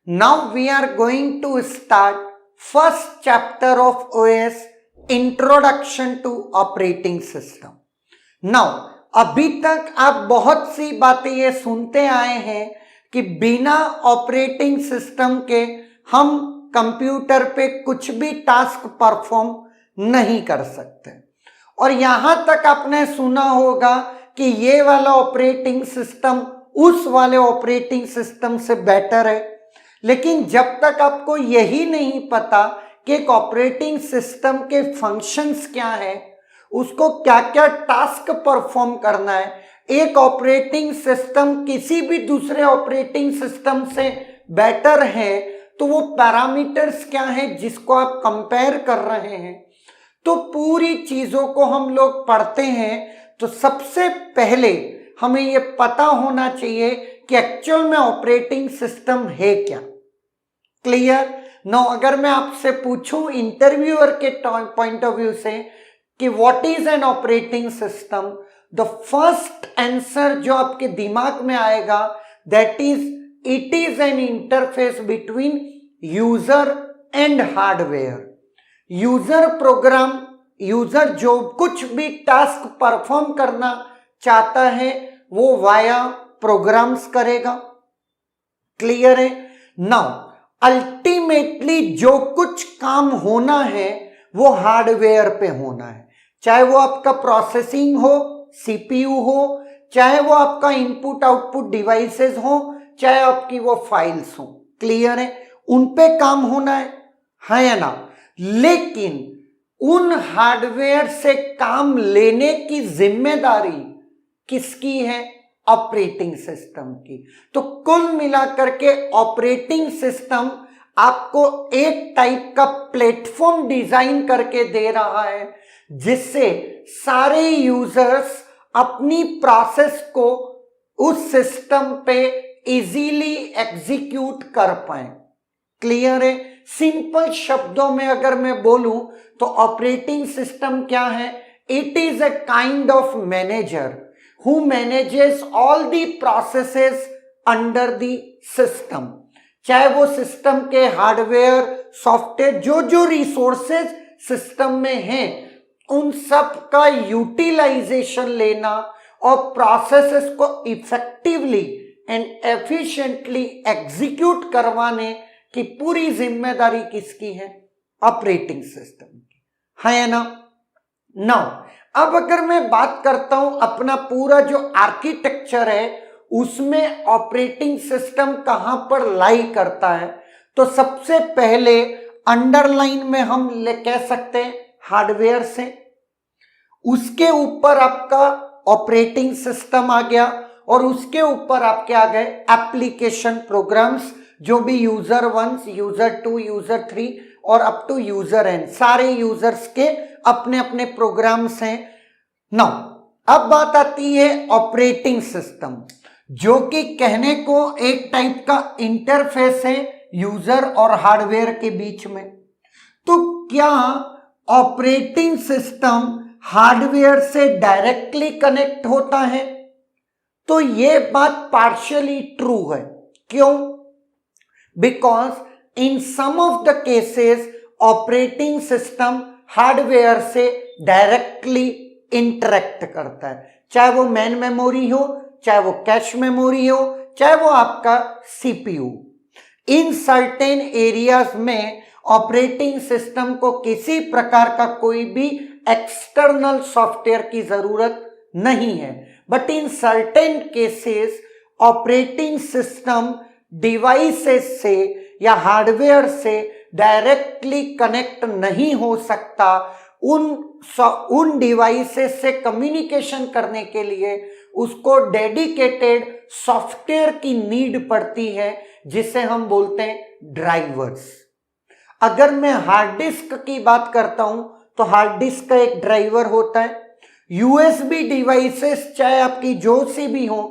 Now we are going to start first chapter of OS, Introduction to Operating System. Now अभी तक आप बहुत सी बातें ये सुनते आए हैं कि बिना ऑपरेटिंग सिस्टम के हम कंप्यूटर पे कुछ भी टास्क परफॉर्म नहीं कर सकते, और यहां तक आपने सुना होगा कि ये वाला ऑपरेटिंग सिस्टम उस वाले ऑपरेटिंग सिस्टम से बेटर है। लेकिन जब तक आपको यही नहीं पता कि एक ऑपरेटिंग सिस्टम के फंक्शंस क्या है, उसको क्या क्या टास्क परफॉर्म करना है, एक ऑपरेटिंग सिस्टम किसी भी दूसरे ऑपरेटिंग सिस्टम से बेटर है, तो वो पैरामीटर्स क्या है जिसको आप कंपेयर कर रहे हैं, तो पूरी चीजों को हम लोग पढ़ते हैं। तो सबसे पहले हमें ये पता होना चाहिए कि एक्चुअल में ऑपरेटिंग सिस्टम है क्या। क्लियर? नो, अगर मैं आपसे पूछूं इंटरव्यूअर के पॉइंट ऑफ व्यू से कि what is an operating system, the first answer जो आपके दिमाग में आएगा that is it is an interface between user and hardware. User program, user जो कुछ भी टास्क परफॉर्म करना चाहता है वो वाया प्रोग्राम्स करेगा। क्लियर है? नाउ अल्टीमेटली जो कुछ काम होना है वो हार्डवेयर पे होना है, चाहे वो आपका प्रोसेसिंग हो, सीपीयू हो, चाहे वो आपका इनपुट आउटपुट डिवाइसेस हो, चाहे आपकी वो फाइल्स हो। क्लियर है? उन पे काम होना है या ना? लेकिन उन हार्डवेयर से काम लेने की जिम्मेदारी किसकी है? ऑपरेटिंग सिस्टम की। तो कुल मिलाकर के ऑपरेटिंग सिस्टम आपको एक टाइप का प्लेटफॉर्म डिजाइन करके दे रहा है जिससे सारे यूजर्स अपनी प्रोसेस को उस सिस्टम पे इजीली एग्जीक्यूट कर पाए। क्लियर है? सिंपल शब्दों में अगर मैं बोलूं तो ऑपरेटिंग सिस्टम क्या है? It is a kind of manager who manages all the processes under the system। चाहे वो सिस्टम के हार्डवेयर, सॉफ्टवेयर, जो जो रिसोर्सेज सिस्टम में हैं उन सब का यूटिलाइजेशन लेना और प्रोसेसेस को इफेक्टिवली एंड एफिशिएंटली एग्जीक्यूट करवाने की पूरी जिम्मेदारी किसकी है? ऑपरेटिंग सिस्टम की, है ना? नाउ अब अगर मैं बात करता हूं अपना पूरा जो आर्किटेक्चर है उसमें ऑपरेटिंग सिस्टम कहां पर लाई करता है, तो सबसे पहले अंडरलाइन में हम कह सकते हैं हार्डवेयर से, उसके ऊपर आपका ऑपरेटिंग सिस्टम आ गया और उसके ऊपर आपके आ गए एप्लीकेशन प्रोग्राम्स, जो भी यूजर 1, यूजर 2, यूजर 3 और अप टू यूजर n, सारे यूजर्स के अपने अपने प्रोग्राम्स हैं। नाउ अब बात आती है ऑपरेटिंग सिस्टम, जो कि कहने को एक टाइप का इंटरफेस है यूजर और हार्डवेयर के बीच में। तो क्या ऑपरेटिंग सिस्टम हार्डवेयर से डायरेक्टली कनेक्ट होता है? तो यह बात पार्शियली ट्रू है। क्यों? Because in some of the cases operating system hardware से डायरेक्टली इंटरेक्ट करता है, चाहे वो मेन मेमोरी हो, चाहे वो कैश मेमोरी हो, चाहे वो आपका सीपीयू। इन सर्टेन एरियाज में ऑपरेटिंग सिस्टम को किसी प्रकार का कोई भी एक्सटर्नल सॉफ्टवेयर की जरूरत नहीं है, but in certain cases operating system devices से या हार्डवेयर से डायरेक्टली कनेक्ट नहीं हो सकता। उन डिवाइसेस से कम्युनिकेशन करने के लिए उसको डेडिकेटेड सॉफ्टवेयर की नीड पड़ती है जिसे हम बोलते हैं ड्राइवर्स। अगर मैं हार्ड डिस्क की बात करता हूं तो हार्ड डिस्क का एक ड्राइवर होता है। यूएसबी डिवाइसेस चाहे आपकी जो सी भी हो,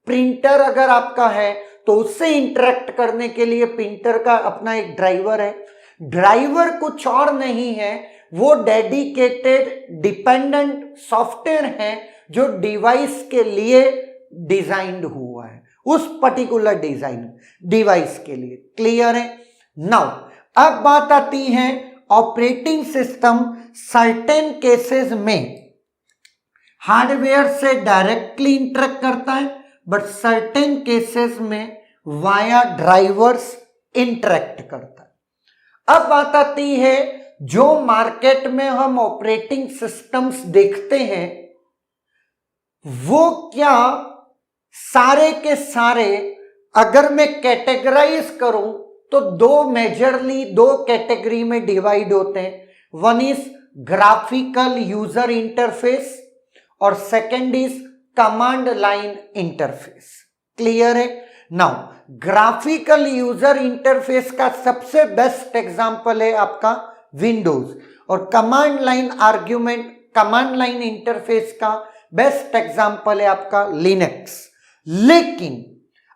प्रिंटर अगर आपका है तो उससे इंटरेक्ट करने के लिए प्रिंटर का अपना एक ड्राइवर है। ड्राइवर कुछ और नहीं है, वो डेडिकेटेड डिपेंडेंट सॉफ्टवेयर है जो डिवाइस के लिए डिजाइंड हुआ है। उस पर्टिकुलर डिवाइस के लिए। क्लियर है? नाउ अब बात आती है ऑपरेटिंग सिस्टम सर्टेन केसेस में हार्डवेयर से डायरेक्टली इंटरेक्ट करता है, बट सर्टेन केसेस में वाया ड्राइवर्स इंटरेक्ट करता है। अब बात आती है जो मार्केट में हम ऑपरेटिंग सिस्टम्स देखते हैं वो क्या सारे के सारे अगर मैं कैटेगराइज करूं तो दो कैटेगरी में डिवाइड होते हैं। One is graphical user interface और second is command line interface. Clear है? नाउ ग्राफिकल यूजर इंटरफेस का सबसे बेस्ट एग्जांपल है आपका विंडोज, और कमांड लाइन इंटरफेस का बेस्ट एग्जांपल है आपका लिनक्स। लेकिन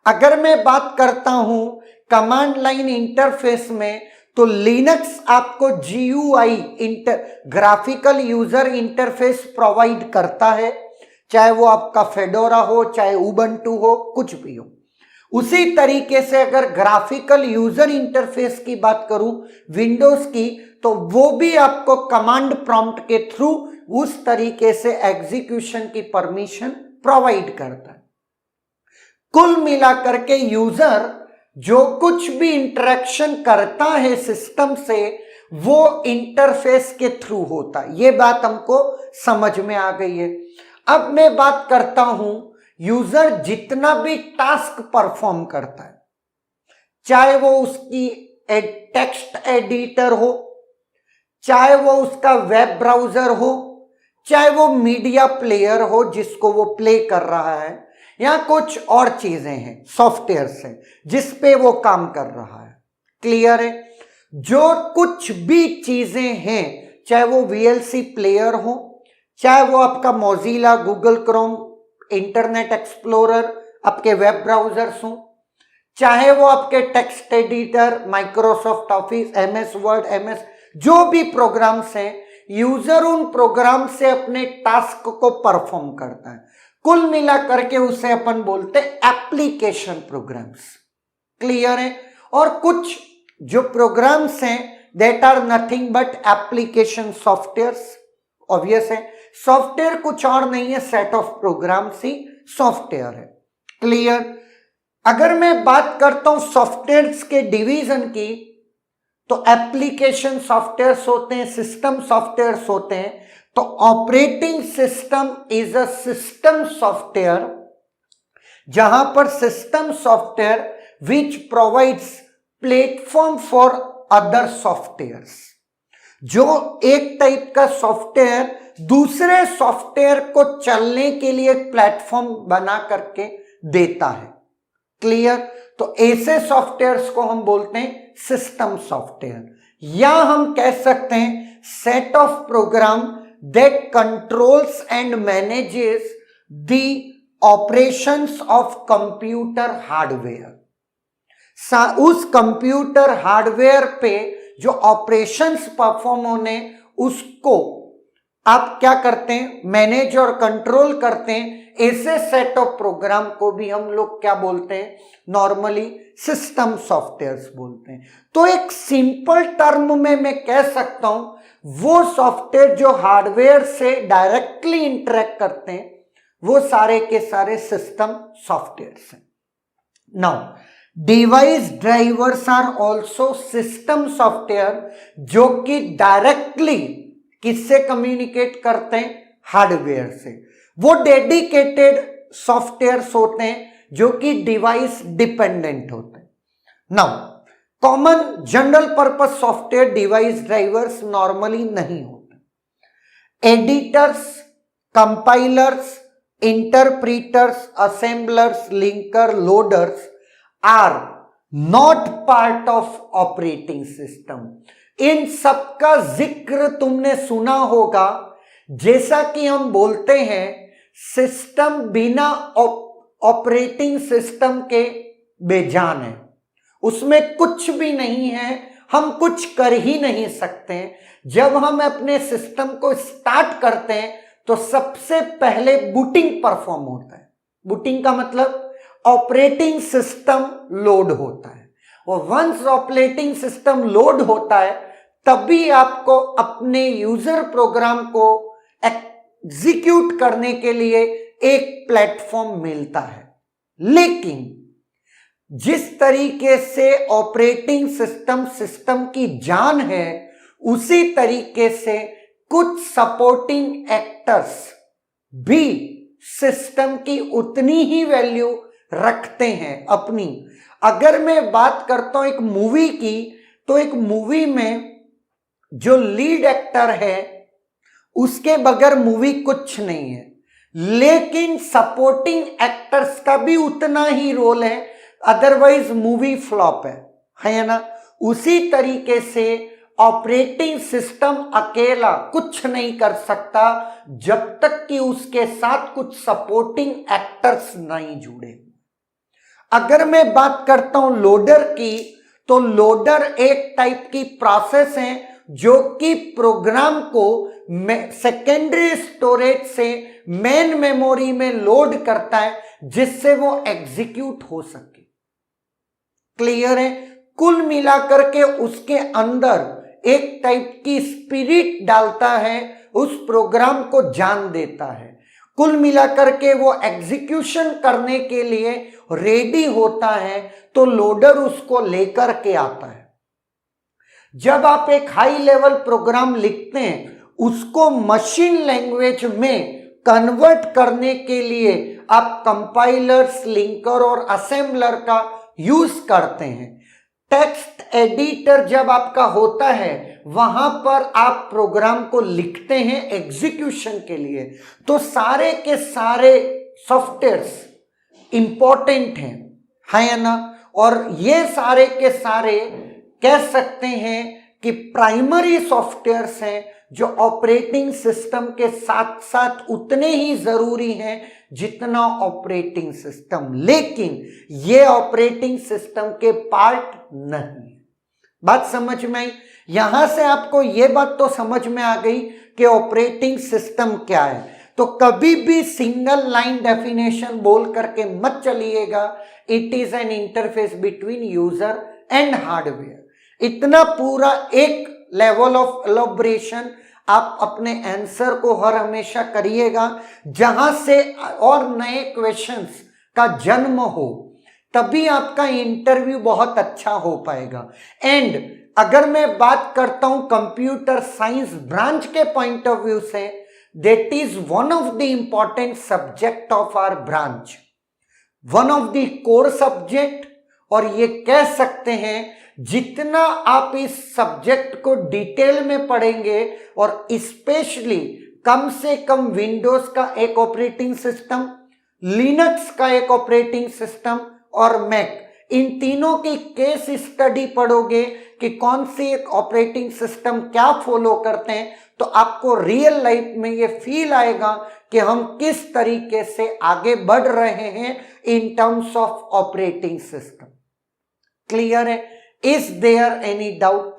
अगर मैं बात करता हूं कमांड लाइन इंटरफेस में, तो लिनक्स आपको GUI graphical user interface provide करता है, चाहे वो आपका फेडोरा हो, चाहे उबंटू हो, कुछ भी हो। उसी तरीके से अगर ग्राफिकल यूजर इंटरफेस की बात करूं विंडोज की, तो वो भी आपको कमांड प्रॉम्प्ट के थ्रू उस तरीके से एग्जीक्यूशन की परमिशन प्रोवाइड करता है। कुल मिलाकर के यूजर जो कुछ भी इंटरेक्शन करता है सिस्टम से वो इंटरफेस के थ्रू होता है। ये बात हमको समझ में आ गई है। अब मैं बात करता हूं यूजर जितना भी टास्क परफॉर्म करता है, चाहे वो उसकी टेक्स्ट एडिटर हो, चाहे वो उसका वेब ब्राउजर हो, चाहे वो मीडिया प्लेयर हो जिसको वो प्ले कर रहा है, या कुछ और चीजें हैं सॉफ्टवेयर से जिस पे वो काम कर रहा है। क्लियर है? जो कुछ भी चीजें हैं, चाहे वो VLC प्लेयर हो, चाहे वो आपका Mozilla, Google Chrome, internet explorer, आपके वेब ब्राउजर्स हो, चाहे वो आपके text editor, Microsoft office, MS word, MS जो भी प्रोग्राम्स हैं, यूजर उन प्रोग्राम से अपने टास्क को परफॉर्म करता है। कुल मिला करके उसे अपन बोलते हैं एप्लीकेशन प्रोग्राम्स। क्लियर है? और कुछ जो प्रोग्राम्स हैं that are nothing but application softwares. Obvious है, सॉफ्टवेयर कुछ और नहीं है, सेट ऑफ प्रोग्राम्स ही सॉफ्टवेयर है। क्लियर? अगर मैं बात करता हूं सॉफ्टवेयर्स के डिवीजन की, तो एप्लीकेशन सॉफ्टवेयर्स होते हैं, सिस्टम सॉफ्टवेयर्स होते हैं। तो operating system is a system software, जहां पर system software which provides platform for other softwares. जो एक टाइप का सॉफ्टवेयर दूसरे सॉफ्टवेयर को चलने के लिए एक प्लेटफॉर्म बना करके देता है। क्लियर? तो ऐसे सॉफ्टवेयर्स को हम बोलते हैं सिस्टम सॉफ्टवेयर, या हम कह सकते हैं set of program that controls and manages the operations of computer hardware। उस कंप्यूटर हार्डवेयर पे जो ऑपरेशंस परफॉर्म होने उसको आप क्या करते हैं, मैनेज और कंट्रोल करते हैं। ऐसे सेट ऑफ प्रोग्राम को भी हम लोग क्या बोलते हैं, नॉर्मली सिस्टम सॉफ्टवेयर्स बोलते हैं। तो एक सिंपल टर्म में मैं कह सकता हूं वो सॉफ्टवेयर जो हार्डवेयर से डायरेक्टली इंटरेक्ट करते हैं वो सारे के सारे सिस्टम सॉफ्टवेयर्स हैं। Now device drivers are also system software जो कि डायरेक्टली किससे कम्युनिकेट करते हैं, हार्डवेयर से। वो डेडिकेटेड सॉफ्टवेयर्स होते हैं जो कि डिवाइस डिपेंडेंट होते हैं। Now common general purpose software device drivers normally नहीं होते। Editors, compilers, interpreters, assemblers, linker, loaders are not part of operating system. इन सबका जिक्र तुमने सुना होगा। जैसा कि हम बोलते हैं सिस्टम बिना ऑपरेटिंग सिस्टम के बेजान है, उसमें कुछ भी नहीं है, हम कुछ कर ही नहीं सकते। जब हम अपने सिस्टम को स्टार्ट करते हैं तो सबसे पहले बूटिंग परफॉर्म होता है। बूटिंग का मतलब ऑपरेटिंग सिस्टम लोड होता है, और वंस ऑपरेटिंग सिस्टम लोड होता है तभी आपको अपने यूजर प्रोग्राम को एग्जीक्यूट करने के लिए एक प्लेटफॉर्म मिलता है। लेकिन जिस तरीके से ऑपरेटिंग सिस्टम की जान है, उसी तरीके से कुछ सपोर्टिंग एक्टर्स भी सिस्टम की उतनी ही वैल्यू रखते हैं अपनी। अगर मैं बात करता हूं एक मूवी की, तो एक मूवी में जो लीड एक्टर है उसके बगैर मूवी कुछ नहीं है, लेकिन सपोर्टिंग एक्टर्स का भी उतना ही रोल है, अदरवाइज मूवी फ्लॉप है ना। उसी तरीके से ऑपरेटिंग सिस्टम अकेला कुछ नहीं कर सकता जब तक कि उसके साथ कुछ सपोर्टिंग एक्टर्स नहीं जुड़े। अगर मैं बात करता हूं लोडर की, तो लोडर एक टाइप की प्रोसेस है जो कि प्रोग्राम को सेकेंडरी स्टोरेज से मेन मेमोरी में लोड करता है, जिससे वो एग्जीक्यूट हो सके। क्लियर है? कुल मिलाकर के उसके अंदर एक टाइप की स्पिरिट डालता है, उस प्रोग्राम को जान देता है। कुल मिलाकर के वो एग्जीक्यूशन करने के लिए रेडी होता है, तो लोडर उसको लेकर के आता है। जब आप एक हाई लेवल प्रोग्राम लिखते हैं, उसको मशीन लैंग्वेज में कन्वर्ट करने के लिए आप कंपाइलर्स, लिंकर और असेंबलर का यूज करते हैं। टेक्स्ट एडिटर जब आपका होता है, वहां पर आप प्रोग्राम को लिखते हैं एग्जीक्यूशन के लिए, तो सारे के सारे सॉफ्टवेयर्स इंपॉर्टेंट हैं, है ना। और ये सारे के सारे कह सकते हैं कि प्राइमरी सॉफ्टवेयर्स हैं जो ऑपरेटिंग सिस्टम के साथ साथ उतने ही जरूरी हैं जितना ऑपरेटिंग सिस्टम, लेकिन ये ऑपरेटिंग सिस्टम के पार्ट नहीं। बात समझ में आई? यहां से आपको ये बात तो समझ में आ गई कि ऑपरेटिंग सिस्टम क्या है। तो कभी भी सिंगल लाइन डेफिनेशन बोल करके मत चलिएगा। It is an interface between user and hardware. इतना पूरा एक लेवल ऑफ एलॉबरेशन आप अपने आंसर को हर हमेशा करिएगा, जहां से और नए क्वेश्चंस का जन्म हो, तभी आपका इंटरव्यू बहुत अच्छा हो पाएगा। एंड अगर मैं बात करता हूं कंप्यूटर साइंस ब्रांच के पॉइंट ऑफ व्यू से, that is one of the important subject of our branch, one of the core subject. और ये कह सकते हैं जितना आप इस सब्जेक्ट को डिटेल में पढ़ेंगे, और स्पेशली कम से कम विंडोज का एक ऑपरेटिंग सिस्टम, लिनक्स का एक ऑपरेटिंग सिस्टम और मैक, इन तीनों की केस स्टडी पढ़ोगे कि कौन सी एक ऑपरेटिंग सिस्टम क्या फॉलो करते हैं, तो आपको रियल लाइफ में ये फील आएगा कि हम किस तरीके से आगे बढ़ रहे हैं in terms of operating system. Clear है? Is there any doubt?